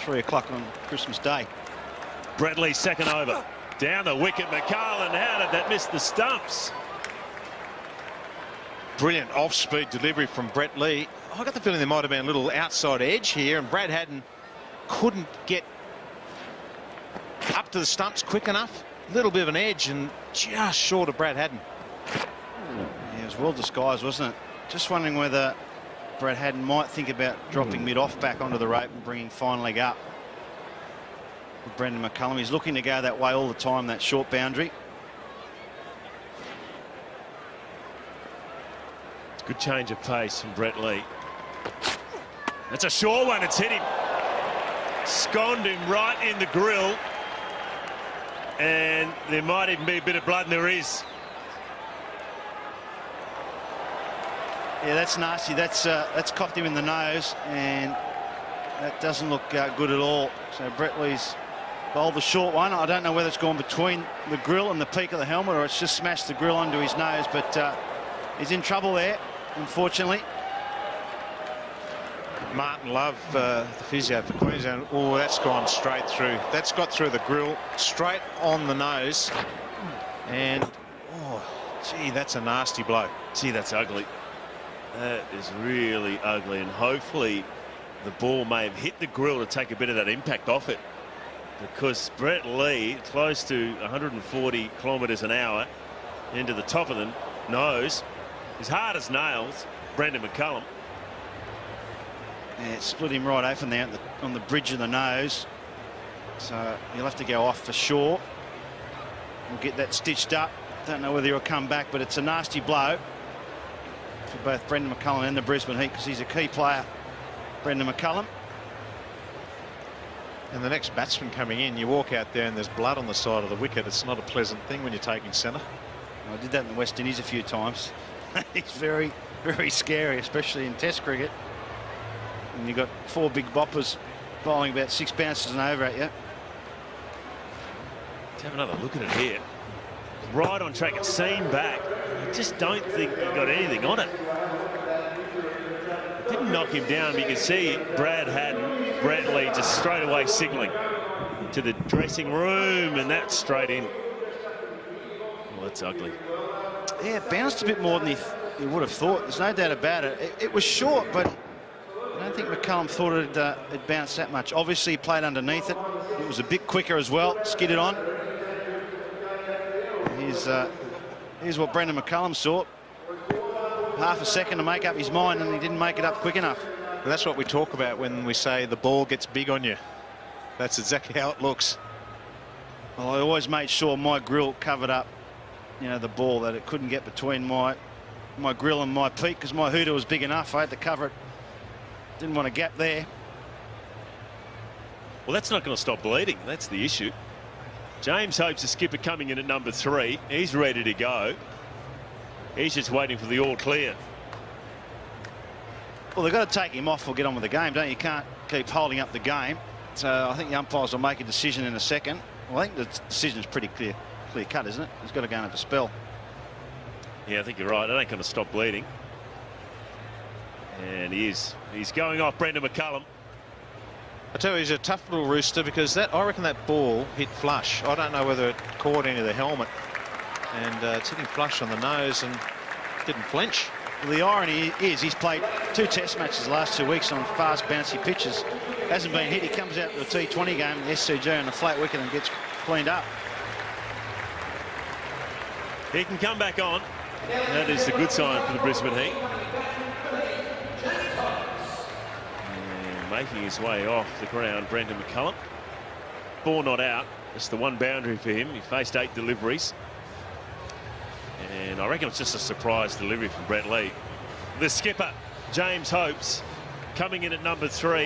3 o'clock on Christmas Day. Bradley's second over. Down the wicket, McCullum. How did that miss the stumps? Brilliant off-speed delivery from Brett Lee. I got the feeling there might have been a little outside edge here, and Brad Haddon couldn't get up to the stumps quick enough. A little bit of an edge and just short of Brad Haddon. Yeah, it was well disguised, wasn't it? Just wondering whether Brad Haddon might think about dropping mid-off back onto the rope and bringing fine leg up. With Brendon McCullum, he's looking to go that way all the time, that short boundary. Good change of pace from Brett Lee. That's a sure one. It's hit him. Sconed him right in the grill. And there might even be a bit of blood, and there is. Yeah, that's nasty. That's cocked him in the nose, and that doesn't look good at all. So Brett Lee's bowled the short one. I don't know whether it's gone between the grill and the peak of the helmet, or it's just smashed the grill onto his nose, but he's in trouble there, unfortunately. Martin Love, the physio for Queensland. Oh, that's gone straight through. That's got through the grill, straight on the nose. And, oh, gee, that's a nasty blow. Gee, that's ugly. That is really ugly, and hopefully the ball may have hit the grill to take a bit of that impact off it, because Brett Lee, close to 140 kilometres an hour into the top of the nose, as hard as nails, Brendon McCullum. Yeah, it split him right open there on the bridge of the nose. So he'll have to go off for sure. We'll get that stitched up. Don't know whether he'll come back, but it's a nasty blow for both Brendon McCullum and the Brisbane Heat, because he's a key player, Brendon McCullum. And the next batsman coming in, you walk out there and there's blood on the side of the wicket. It's not a pleasant thing when you're taking centre. I did that in the West Indies a few times. It's very, very scary, especially in Test cricket. And you've got 4 big boppers bowling about 6 bounces and over at you. Let's have another look at it here. Right on track, it's seen back. I just don't think he got anything on it. It didn't knock him down, but you can see Brad Haddon, Brett Lee just straight away signalling to the dressing room, and that's straight in. Well, that's ugly. Yeah, it bounced a bit more than he would have thought. There's no doubt about it. It was short, but I don't think McCullum thought it bounced that much. Obviously, he played underneath it. It was a bit quicker as well, skidded on. Here's what Brendon McCullum saw. Half a second to make up his mind, and he didn't make it up quick enough. But that's what we talk about when we say the ball gets big on you. That's exactly how it looks. Well, I always made sure my grill covered up, you know, the ball, that it couldn't get between my grill and my peak, because my hooter was big enough. I had to cover it. Didn't want a gap there. Well, that's not going to stop bleeding. That's the issue. James Hope's the skipper coming in at number 3. He's ready to go. He's just waiting for the all clear. Well, they've got to take him off or get on with the game, don't you? You can't keep holding up the game. So I think the umpires will make a decision in a second. Well, I think the decision's pretty clear cut, isn't it? He's got to go and have a spell. Yeah, I think you're right. It ain't going to stop bleeding. And he is. He's going off, Brendon McCullum. I tell you, he's a tough little rooster, because I reckon that ball hit flush. I don't know whether it caught into the helmet, and it's hitting flush on the nose and didn't flinch. Well, the irony is he's played 2 Test matches the last 2 weeks on fast, bouncy pitches. Hasn't been hit. He comes out to a T20 game in the SCG on the flat wicket and gets cleaned up. He can come back on. That is the good sign for the Brisbane Heat. And making his way off the ground, Brendon McCullum. 4 not out. It's the 1 boundary for him. He faced 8 deliveries. And I reckon it's just a surprise delivery from Brett Lee. The skipper, James Hope's, coming in at number 3.